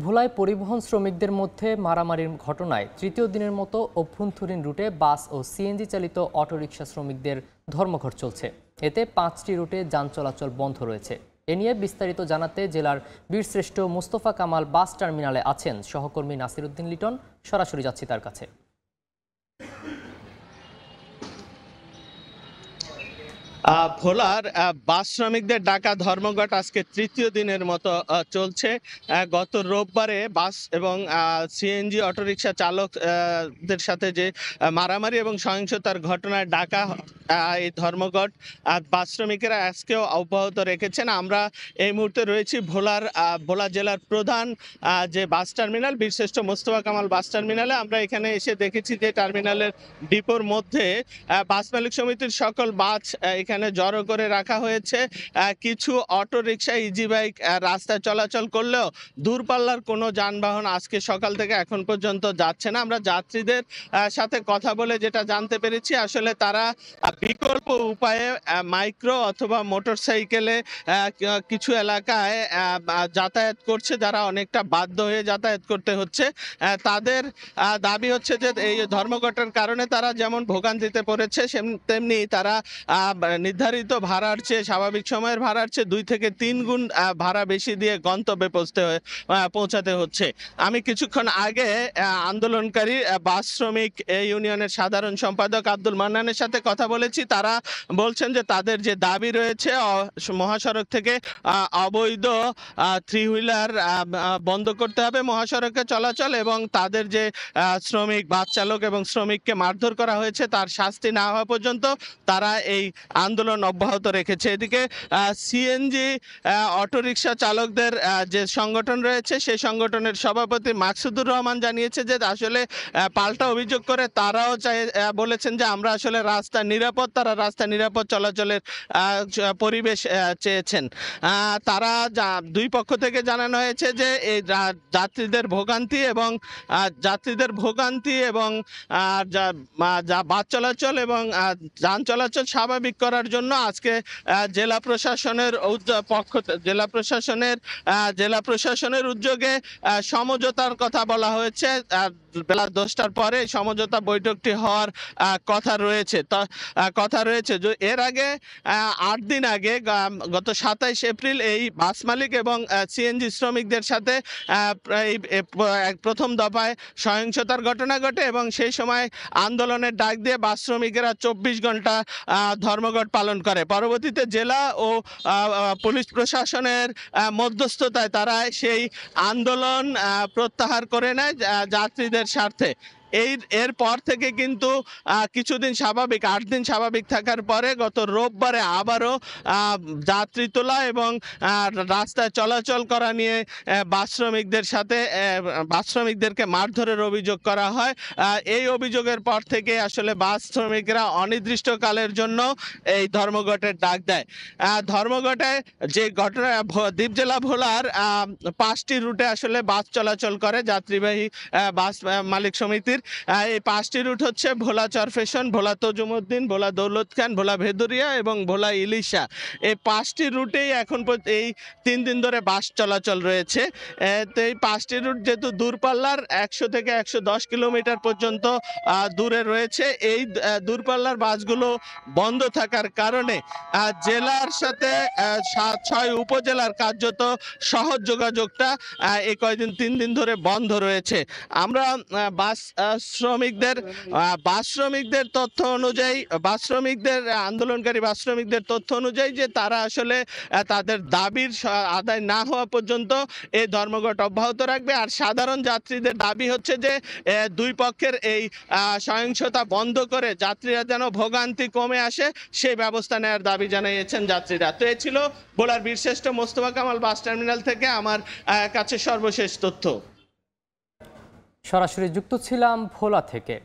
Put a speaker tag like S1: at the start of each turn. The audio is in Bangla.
S1: ভোলায় পরিবহন শ্রমিকদের মধ্যে মারামারির ঘটনায় তৃতীয় দিনের মতো অভ্যন্তরীণ রুটে বাস ও সিএনজি চালিত অটোরিকশা শ্রমিকদের ধর্মঘট চলছে। এতে 5টি রুটে যান চলাচল বন্ধ রয়েছে। এ নিয়ে বিস্তারিত জানাতে জেলার বীরশ্রেষ্ঠ মোস্তফা কামাল বাস টার্মিনালে আছেন সহকর্মী নাসির উদ্দিন লিটন। সরাসরি যাচ্ছি তার কাছে।
S2: ভোলার বাস শ্রমিকদের ডাকা ধর্মঘট আজকে তৃতীয় দিনের মতো চলছে। গত রোববারে বাস এবং সিএনজি অটোরিকশা চালকদের সাথে যে মারামারি এবং সহিংসতার ঘটনায় ডাকা এই ধর্মঘট বাস শ্রমিকেরা আজকেও অব্যাহত রেখেছেন। আমরা এই মুহূর্তে রয়েছি ভোলা জেলার প্রধান যে বাস টার্মিনাল বীরশ্রেষ্ঠ মোস্তফা কামাল বাস টার্মিনালে। আমরা এখানে এসে দেখেছি যে টার্মিনালের ডিপোর মধ্যে বাস মালিক সমিতির সকল বাস এখানে জড়ো করে রাখা হয়েছে। কিছু অটো রিক্সা ইজি বাইক রাস্তায় চলাচল করলেও দূরপাল্লার কোনো যানবাহন আজকে সকাল থেকে এখন পর্যন্ত যাচ্ছে না। আমরা যাত্রীদের সাথে কথা বলে যেটা জানতে পেরেছি, আসলে তারা বিকল্প উপায়ে মাইক্রো অথবা মোটর সাইকেলে কিছু এলাকায় যাতায়াত করছে, যারা অনেকটা বাধ্য হয়ে যাতায়াত করতে হচ্ছে। তাদের দাবি হচ্ছে যে এই ধর্মঘটের কারণে তারা যেমন ভোগান্তিতে পড়েছে তেমনি তারা নির্ধারিত ভাড়ার চেয়ে স্বাভাবিক সময়ের ভাড়ার চেয়ে 2 থেকে 3 গুণ ভাড়া বেশি দিয়ে গন্তব্যে পৌঁছাতে হচ্ছে। আমি কিছুক্ষণ আগে আন্দোলনকারী বাস শ্রমিক ইউনিয়নের সাধারণ সম্পাদক আব্দুল মান্নানের সাথে কথা বলেছি। তারা বলছেন যে তাদের যে দাবি রয়েছে মহাসড়ক থেকে অবৈধ 3 হুইলার বন্ধ করতে হবে মহাসড়কে চলাচল, এবং তাদের যে শ্রমিক বাস চালক এবং শ্রমিককে মারধর করা হয়েছে তার শাস্তি না হওয়া পর্যন্ত তারা এই আন্দোলন অব্যাহত রেখেছে। এদিকে সিএনজি অটোরিকশা চালকদের যে সংগঠন রয়েছে সেই সংগঠনের সভাপতি মাকসুদুর রহমান জানিয়েছে যে আসলে পাল্টা অভিযোগ করে তারাও বলেছেন যে আমরা আসলে রাস্তা নিরাপদ, তারা রাস্তা নিরাপদ চলাচলের পরিবেশ চেয়েছেন। তারা দুই পক্ষ থেকে জানানো হয়েছে যে এই যাত্রীদের ভোগান্তি এবং বাস চলাচল এবং যান চলাচল স্বাভাবিক করার জন্য আজকে জেলা প্রশাসনের উদ্যোগে সমঝোতার কথা বলা হয়েছে। বেলা 10টার পরে সমঝোতা বৈঠকটি হওয়ার কথা রয়েছে। এর আগে 8 দিন আগে গত 27 এপ্রিল এই বাস মালিক এবং সিএনজি শ্রমিকদের সাথে প্রথম দফায় সহিংসতার ঘটনা ঘটে এবং সেই সময় আন্দোলনের ডাক দিয়ে বাস শ্রমিকেরা 24 ঘন্টা ধর্মঘট পালন করে। পরবর্তীতে জেলা ও পুলিশ প্রশাসনের মধ্যস্থতায় তারা সেই আন্দোলন প্রত্যাহার করে নেয় যাত্রীদের স্বার্থে। এরপর থেকে কিন্তু কিছুদিন 8 দিন স্বাভাবিক থাকার পরে গত রোববারে আবারও যাত্রী তোলা এবং রাস্তায় চলাচল করা নিয়ে বাস শ্রমিকদেরকে মারধরের অভিযোগ করা হয়। এই অভিযোগের পর থেকে আসলে বাস শ্রমিকরা অনির্দিষ্টকালের জন্য এই ধর্মঘটের ডাক দেয়। ধর্মঘটে যে ঘটনা দ্বীপ জেলা ভোলার 5টি রুটে আসলে বাস চলাচল করে যাত্রীবাহী বাস মালিক সমিতির। এই 5টি রুট হচ্ছে ভোলা চরফেশন, ভোলা তজুমউদ্দিন, ভোলা দৌলত খান, ভোলা ভেদুরিয়া এবং ভোলা ইলিশা। এই 5টি রুটেই এখন এই 3 দিন ধরে বাস চলাচল রয়েছে। তো এই 5টি রুট যেহেতু দূরপাল্লার 100 থেকে 110 কিলোমিটার পর্যন্ত দূরে রয়েছে, এই দূরপাল্লার বাসগুলো বন্ধ থাকার কারণে জেলার সাথে 6 উপজেলার কার্যত সহজ যোগাযোগটা এই কয়েকদিন 3 দিন ধরে বন্ধ রয়েছে। আমরা বাস শ্রমিকদের তথ্য অনুযায়ী আন্দোলনকারী বাস শ্রমিকদের তথ্য অনুযায়ী যে তারা আসলে তাদের দাবির আদায় না হওয়া পর্যন্ত এই ধর্মঘট অব্যাহত রাখবে। আর সাধারণ যাত্রীদের দাবি হচ্ছে যে দুই পক্ষের এই সহিংসতা বন্ধ করে যাত্রীরা যেন ভোগান্তি কমে আসে সেই ব্যবস্থা নেওয়ার দাবি জানিয়েছেন যাত্রীরা। তো এই ছিল ভোলার বীরশ্রেষ্ঠ মোস্তফা কামাল বাস টার্মিনাল থেকে আমার কাছে সর্বশেষ তথ্য।
S1: সরাসরি যুক্ত ছিলাম ভোলা থেকে।